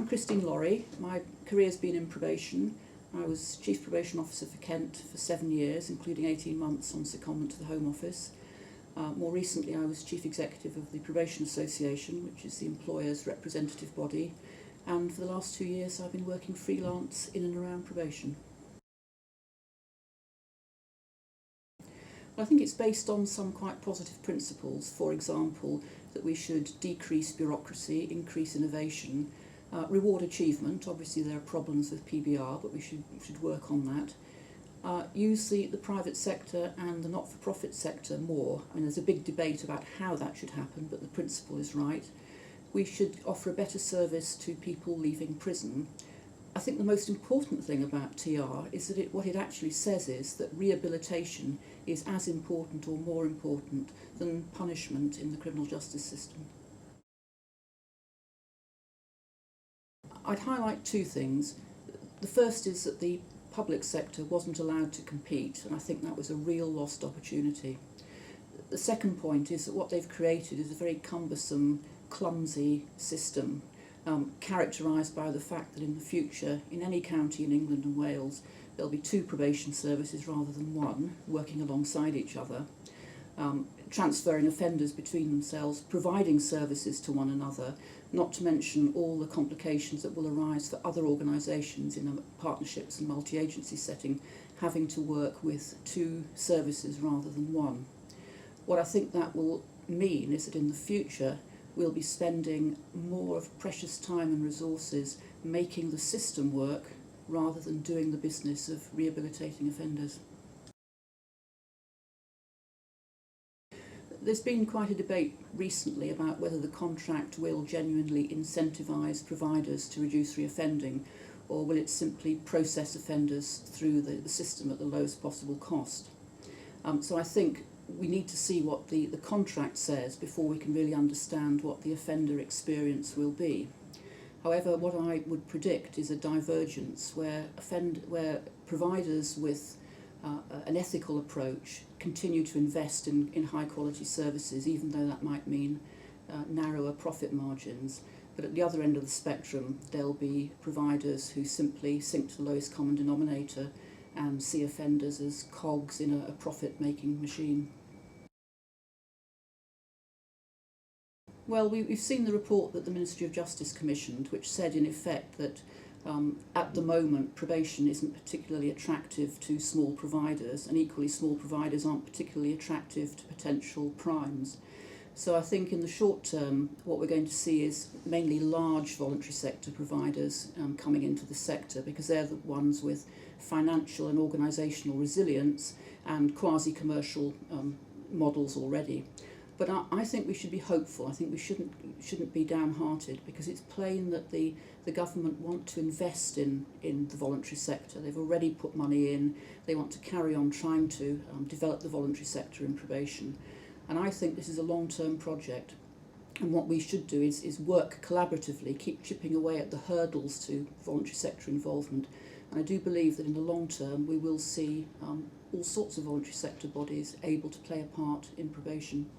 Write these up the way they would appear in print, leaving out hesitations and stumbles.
Christine Lawrie. My career's been in probation. I was Chief Probation Officer for Kent for 7 years, including 18 months on secondment to the Home Office. More recently, I was Chief Executive of the Probation Association, which is the employer's representative body, and for the last 2 years I've been working freelance in and around probation. I think it's based on some quite positive principles. For example, that we should decrease bureaucracy, increase innovation, reward achievement. Obviously there are problems with PBR, but we should work on that. Use the private sector and the not-for-profit sector more. I mean, there's a big debate about how that should happen, but the principle is right. We should offer a better service to people leaving prison. I think the most important thing about TR is that what it actually says is that rehabilitation is as important or more important than punishment in the criminal justice system. I'd highlight two things. The first is that the public sector wasn't allowed to compete, and I think that was a real lost opportunity. The second point is that what they've created is a very cumbersome, clumsy system, characterised by the fact that in the future, in any county in England and Wales, there'll be 2 probation services rather than 1, working alongside each other, transferring offenders between themselves, providing services to one another, not to mention all the complications that will arise for other organisations in partnerships and multi-agency setting, having to work with 2 services rather than 1. What I think that will mean is that in the future we'll be spending more of precious time and resources making the system work rather than doing the business of rehabilitating offenders. There's been quite a debate recently about whether the contract will genuinely incentivise providers to reduce reoffending, or will it simply process offenders through the system at the lowest possible cost. So I think we need to see what the contract says before we can really understand what the offender experience will be. However, what I would predict is a divergence where providers with an ethical approach continue to invest in high quality services, even though that might mean narrower profit margins. But at the other end of the spectrum, there'll be providers who simply sink to the lowest common denominator and see offenders as cogs in a profit-making machine. Well, we've seen the report that the Ministry of Justice commissioned, which said in effect that at the moment probation isn't particularly attractive to small providers, and equally small providers aren't particularly attractive to potential primes. So I think in the short term what we're going to see is mainly large voluntary sector providers coming into the sector, because they're the ones with financial and organisational resilience and quasi-commercial models already. But I think we should be hopeful. I think we shouldn't be downhearted, because it's plain that the government want to invest in the voluntary sector. They've already put money in. They want to carry on trying to develop the voluntary sector in probation. And I think this is a long-term project. And what we should do is work collaboratively, keep chipping away at the hurdles to voluntary sector involvement. And I do believe that in the long term we will see all sorts of voluntary sector bodies able to play a part in probation.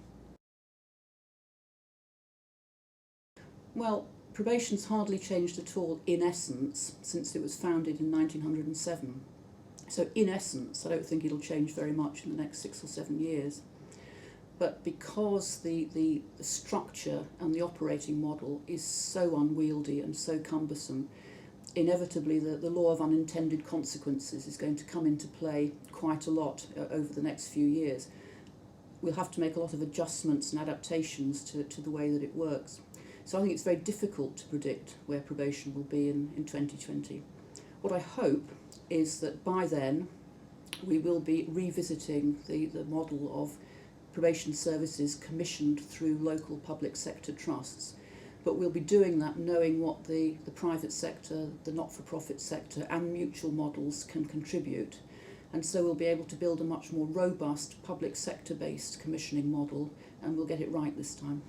Well, probation's hardly changed at all in essence since it was founded in 1907. So in essence, I don't think it'll change very much in the next 6 or 7 years. But because the structure and the operating model is so unwieldy and so cumbersome, inevitably the law of unintended consequences is going to come into play quite a lot over the next few years. We'll have to make a lot of adjustments and adaptations to the way that it works. So I think it's very difficult to predict where probation will be in 2020. What I hope is that by then we will be revisiting the model of probation services commissioned through local public sector trusts. But we'll be doing that knowing what the private sector, the not-for-profit sector and mutual models can contribute. And so we'll be able to build a much more robust public sector-based commissioning model, and we'll get it right this time.